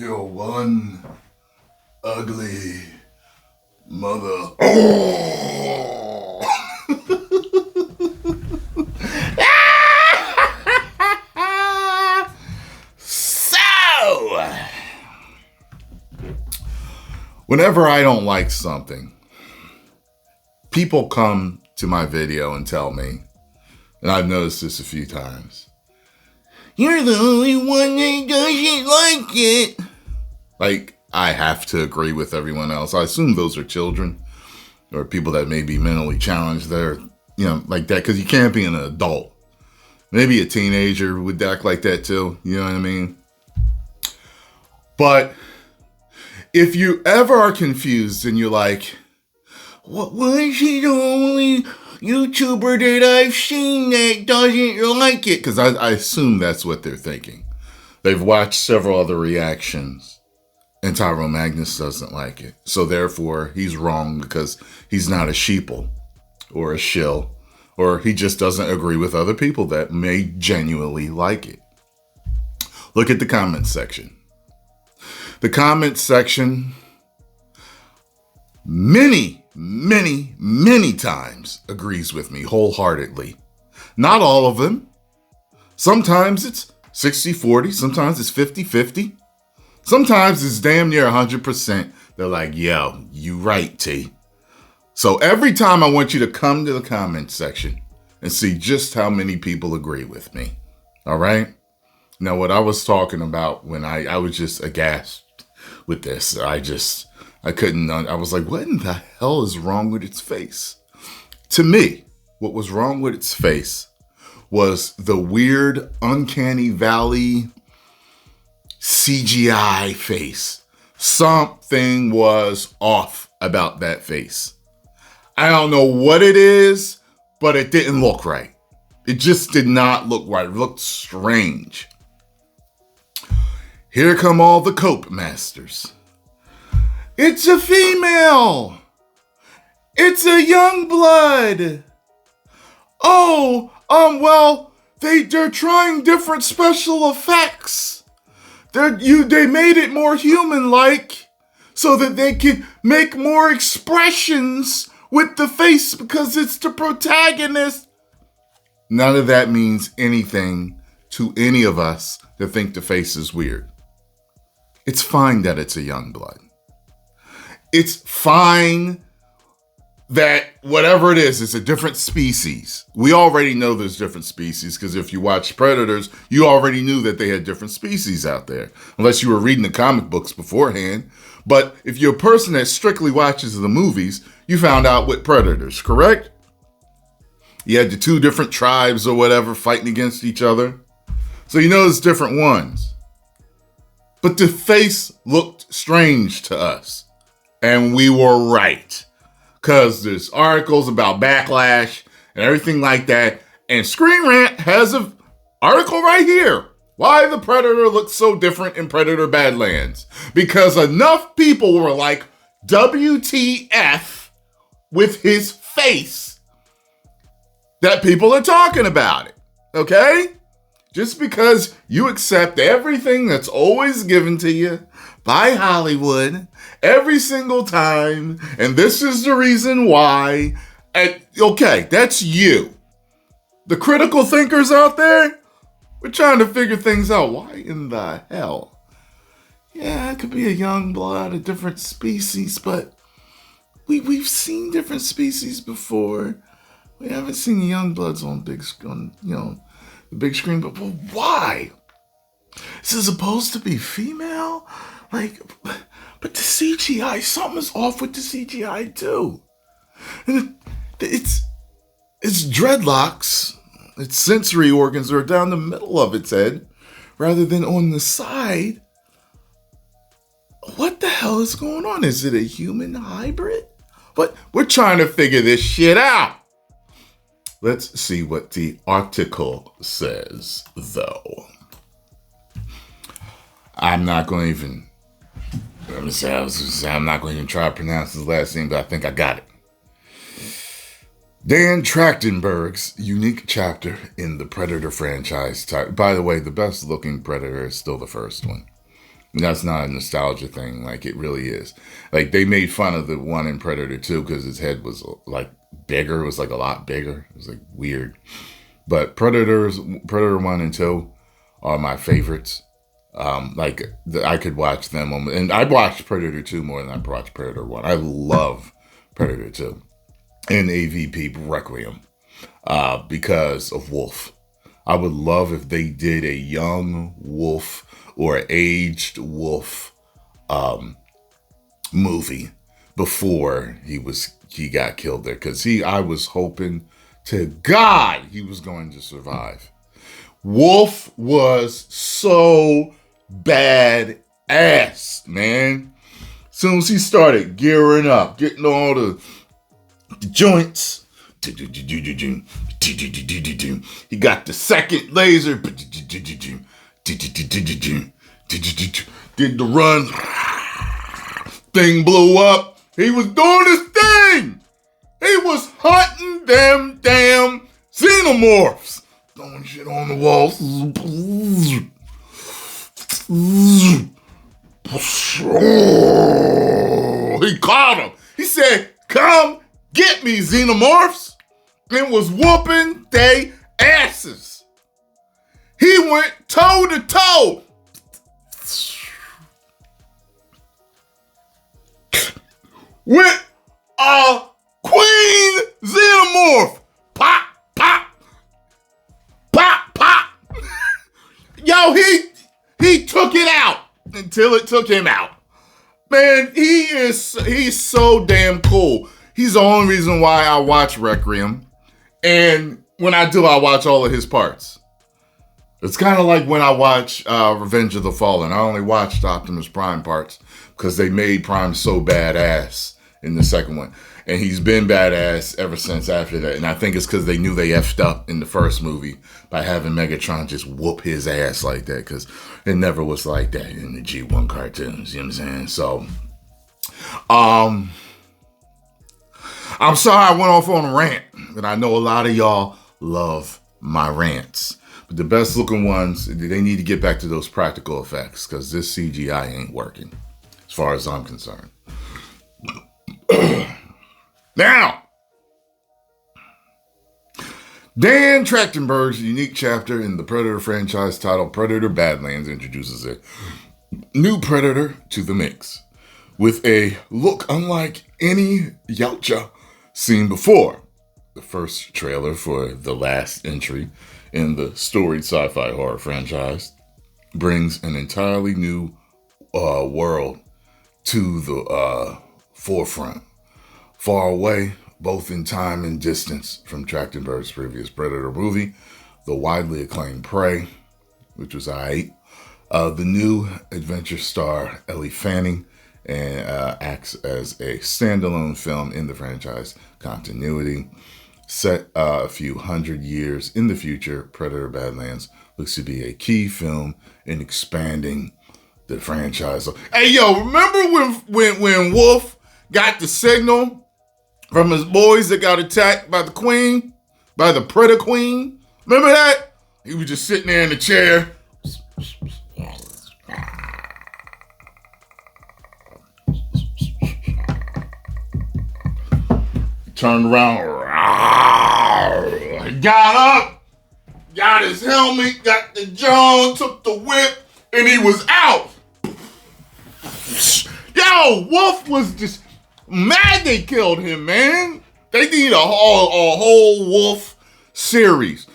You're one ugly mother. Oh! So, whenever I don't like something, people come to my video and tell me, and I've noticed this a few times, you're the only one that doesn't like it. Like, I have to agree with everyone else. I assume those are children or people that may be mentally challenged that are, like that, because you can't be an adult. Maybe a teenager would act like that too. You know what I mean? But if you ever are confused and you're like, why is he the only YouTuber that I've seen that doesn't like it? Because I assume that's what they're thinking. They've watched several other reactions and Tyrone Magnus doesn't like it. So therefore, he's wrong because he's not a sheeple or a shill, or he just doesn't agree with other people that may genuinely like it. Look at the comments section. The comments section, many times agrees with me wholeheartedly. Not all of them. Sometimes it's 60-40. Sometimes it's 50-50. Sometimes it's damn near 100%. They're like, yo, you right, T. So every time I want you to come to the comments section and see just how many people agree with me. All right? Now, what I was talking about when I was just aghast with this. I couldn't, I was like, what in the hell is wrong with its face? To me, what was wrong with its face was the weird, uncanny valley CGI face. Something was off about that face. I don't know what it is, but it didn't look right. It just did not look right. It looked strange. Here come all the cope masters. It's a female. It's a young blood. Oh, well, they're trying different special effects. They made it more human-like so that they could make more expressions with the face because it's the protagonist. None of that means anything to any of us that think the face is weird. It's fine that it's a young blood. It's fine that whatever it is, it's a different species. We already know there's different species because if you watch Predators, you already knew that they had different species out there, unless you were reading the comic books beforehand. But if you're a person that strictly watches the movies, you found out with Predators, correct? You had the two different tribes or whatever fighting against each other. So you know there's different ones. But the face looked strange to us. And we were right. Because there's articles about backlash and everything like that. And Screen Rant has an article right here. Why the Predator looks so different in Predator Badlands. Because enough people were like, WTF with his face, that people are talking about it. Okay? Just because you accept everything that's always given to you by Hollywood every single time, and this is the reason why. Okay, that's you. The critical thinkers out there, we're trying to figure things out. Why in the hell? Yeah, it could be a young blood, a different species, but we've seen different species before. We haven't seen young bloods on the big screen, but why? Is it supposed to be female? But the CGI, something's off with the CGI too. And it's dreadlocks, its sensory organs are down the middle of its head rather than on the side. What the hell is going on? Is it a human hybrid? But we're trying to figure this shit out. Let's see what the article says, though. I'm not going to even try to pronounce his last name, but I think I got it. Dan Trachtenberg's unique chapter in the Predator franchise. By the way, the best looking Predator is still the first one. And that's not a nostalgia thing. Like, it really is. Like, they made fun of the one in Predator 2 because his head was like bigger. It was like a lot bigger. It was like weird. But Predator 1 and 2 are my favorites. I could watch them. And I watched Predator 2 more than I watched Predator 1. I love Predator 2 and AVP Requiem because of Wolf. I would love if they did a young Wolf or aged Wolf movie before he got killed there. Because I was hoping to God he was going to survive. Wolf was so badass, man. As soon as he started gearing up, getting all the joints, he got the second laser, did the run, thing blew up. He was doing his thing. He was hunting them damn xenomorphs. Throwing shit on the walls. He caught him. He said, "Come get me, xenomorphs," and was whooping they asses. He went toe to toe. With a queen xenomorph. Pop, pop, pop, pop. Yo, he took it out until it took him out. Man, he's so damn cool. He's the only reason why I watch Requiem. And when I do, I watch all of his parts. It's kind of like when I watch Revenge of the Fallen. I only watched Optimus Prime parts because they made Prime so badass in the second one. And he's been badass ever since after that. And I think it's because they knew they effed up in the first movie by having Megatron just whoop his ass like that. Because it never was like that in the G1 cartoons. You know what I'm saying? So, I'm sorry I went off on a rant. But I know a lot of y'all love my rants. But the best looking ones, they need to get back to those practical effects. Because this CGI ain't working. As far as I'm concerned. Now, Dan Trachtenberg's unique chapter in the Predator franchise titled Predator Badlands introduces a new Predator to the mix with a look unlike any Yautja seen before. The first trailer for the last entry in the storied sci-fi horror franchise brings an entirely new world to the forefront. Far away, both in time and distance from Trachtenberg's previous Predator movie, the widely acclaimed Prey, which was the new adventure star Ellie Fanning and acts as a standalone film in the franchise continuity. Set a few hundred years in the future, Predator Badlands looks to be a key film in expanding the franchise. Hey, yo, remember when Wolf got the signal from his boys that got attacked by the queen, by the Predator Queen? Remember that? He was just sitting there in the chair. He turned around. He got up, got his helmet, got the Jones, took the whip, and he was out. Yo, Wolf was just mad they killed him, man. They need a whole Wolf series.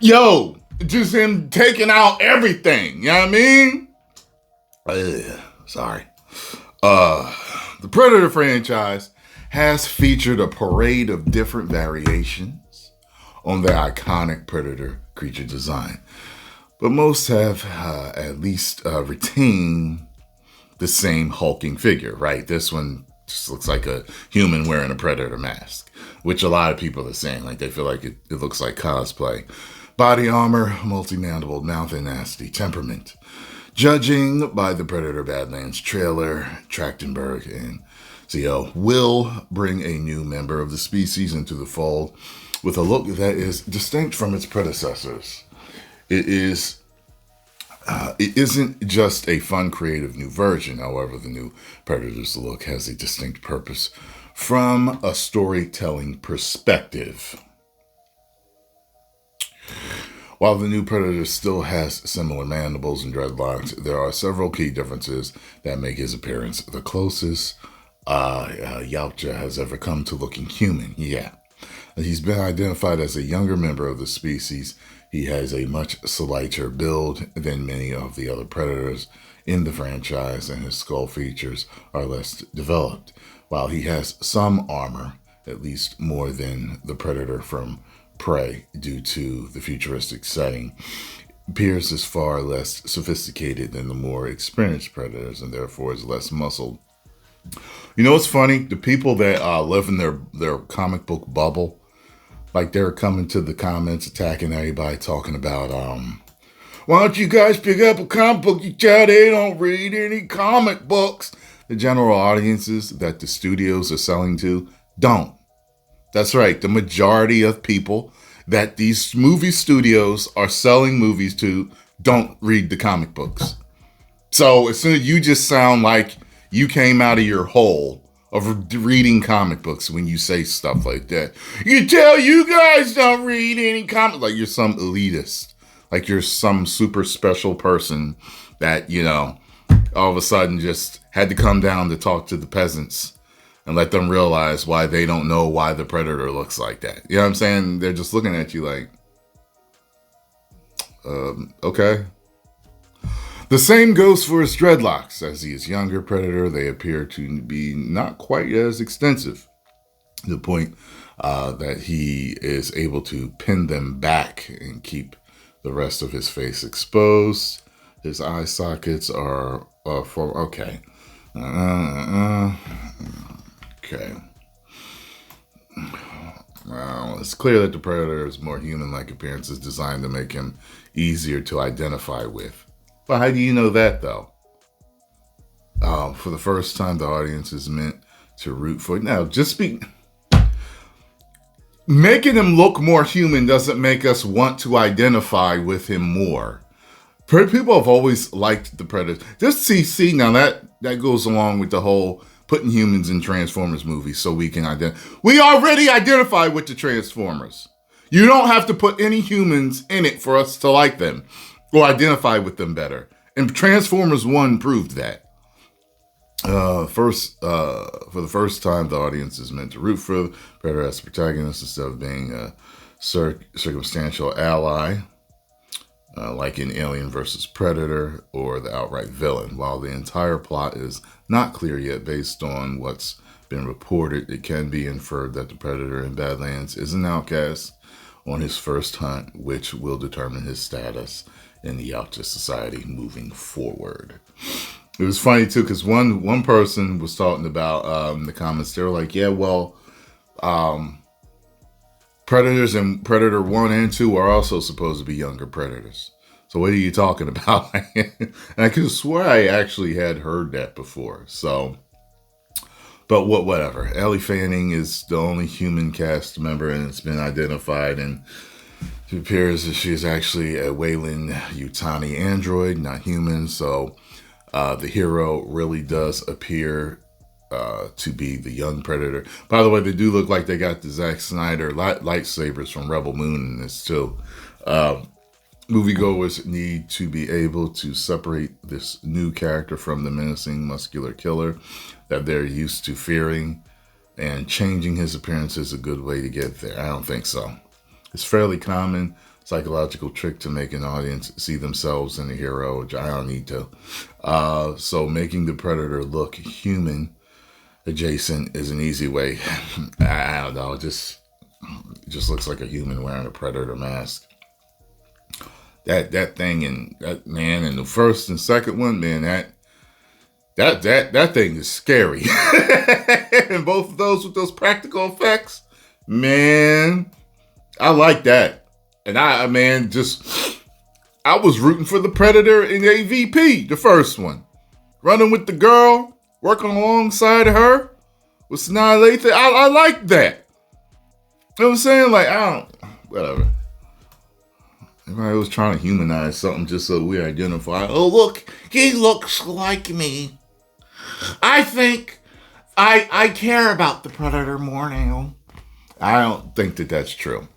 Yo, just him taking out everything. You know what I mean? Sorry. The Predator franchise has featured a parade of different variations on their iconic Predator creature design. But most have at least retained the same hulking figure, right? This one just looks like a human wearing a Predator mask, which a lot of people are saying, like they feel like it looks like cosplay. Body armor, multi-mandibled mouth, and nasty temperament. Judging by the Predator Badlands trailer, Trachtenberg and CO will bring a new member of the species into the fold with a look that is distinct from its predecessors. It is It isn't just a fun, creative new version. However, the new Predator's look has a distinct purpose from a storytelling perspective. While the new Predator still has similar mandibles and dreadlocks, there are several key differences that make his appearance the closest Yautja has ever come to looking human. Yeah. He's been identified as a younger member of the species. He has a much slighter build than many of the other Predators in the franchise, and his skull features are less developed. While he has some armor, at least more than the Predator from Prey due to the futuristic setting, Pierce is far less sophisticated than the more experienced Predators and therefore is less muscled. You know what's funny? The people that live in their comic book bubble, like they're coming to the comments attacking everybody talking about, why don't you guys pick up a comic book? You child, they don't read any comic books. The general audiences that the studios are selling to don't. That's right. The majority of people that these movie studios are selling movies to don't read the comic books. So as soon as you just sound like you came out of your hole of reading comic books when you say stuff like that. You tell you guys don't read any comic, like you're some elitist, like you're some super special person that, you know, all of a sudden just had to come down to talk to the peasants and let them realize why they don't know why the Predator looks like that. You know what I'm saying? They're just looking at you like, okay. The same goes for his dreadlocks. As he is younger Predator, they appear to be not quite as extensive, to the point that he is able to pin them back and keep the rest of his face exposed. His eye sockets are okay. Okay. Well, it's clear that the Predator's more human-like appearance is designed to make him easier to identify with. But how do you know that, though? For the first time, the audience is meant to root for it. Now, making him look more human doesn't make us want to identify with him more. People have always liked the Predator. Just see now that goes along with the whole putting humans in Transformers movies so we can identify. We already identify with the Transformers. You don't have to put any humans in it for us to like them or identify with them better. And Transformers 1 proved that. For the first time, the audience is meant to root for Predator as the protagonist instead of being a circumstantial ally, like in Alien vs. Predator or the outright villain. While the entire plot is not clear yet based on what's been reported, it can be inferred that the Predator in Badlands is an outcast on his first hunt, which will determine his status in the Yautja society moving forward. It was funny too, because one person was talking about in the comments. They were like, "Yeah, well, Predators in Predator 1 and 2 are also supposed to be younger Predators. So what are you talking about?" And I could swear I actually had heard that before. So, but whatever. Ellie Fanning is the only human cast member, and it's been identified, and it appears that she is actually a Weyland-Yutani android, not human. So the hero really does appear to be the young Predator. By the way, they do look like they got the Zack Snyder lightsabers from Rebel Moon in this too. Moviegoers need to be able to separate this new character from the menacing muscular killer that they're used to fearing, and changing his appearance is a good way to get there. I don't think so. It's fairly common psychological trick to make an audience see themselves in the hero, which I don't need to. So making the Predator look human adjacent is an easy way. I don't know. It just looks like a human wearing a Predator mask. That thing and that man in the first and second one, man, that thing is scary. And both of those with those practical effects, man, I like that. And I was rooting for the Predator in AVP, the first one. Running with the girl, working alongside her with Sanaa Lathan. I like that. You know what I'm saying? Like, whatever. Everybody was trying to humanize something just so we identify. Oh, look, he looks like me. I think I care about the predator more now. I don't think that that's true.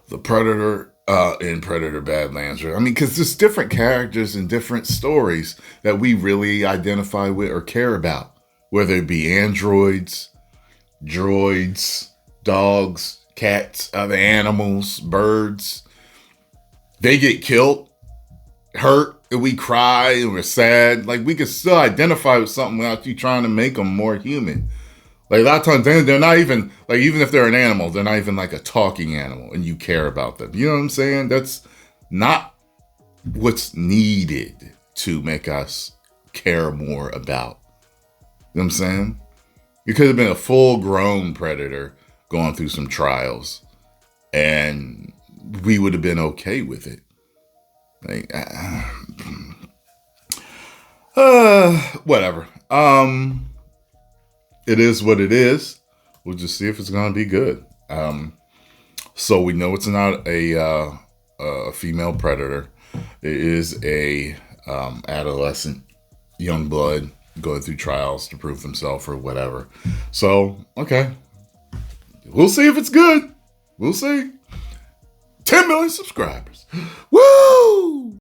The predator in Predator Badlands. I mean, because there's different characters and different stories that we really identify with or care about, whether it be androids, droids, dogs, cats, other animals, birds. They get killed, hurt, and we cry and we're sad. Like, we can still identify with something without you trying to make them more human. Like, a lot of times they're not even, like, even if they're an animal, they're not even like a talking animal and you care about them. You know what I'm saying? That's not what's needed to make us care more about. You know what I'm saying? You could have been a full-grown predator going through some trials and we would have been okay with it. Like, whatever. It is what it is. We'll just see if it's going to be good. So we know it's not a female predator. It is a adolescent young blood going through trials to prove himself or whatever. So, okay. We'll see if it's good. We'll see. 10 million subscribers. Woo!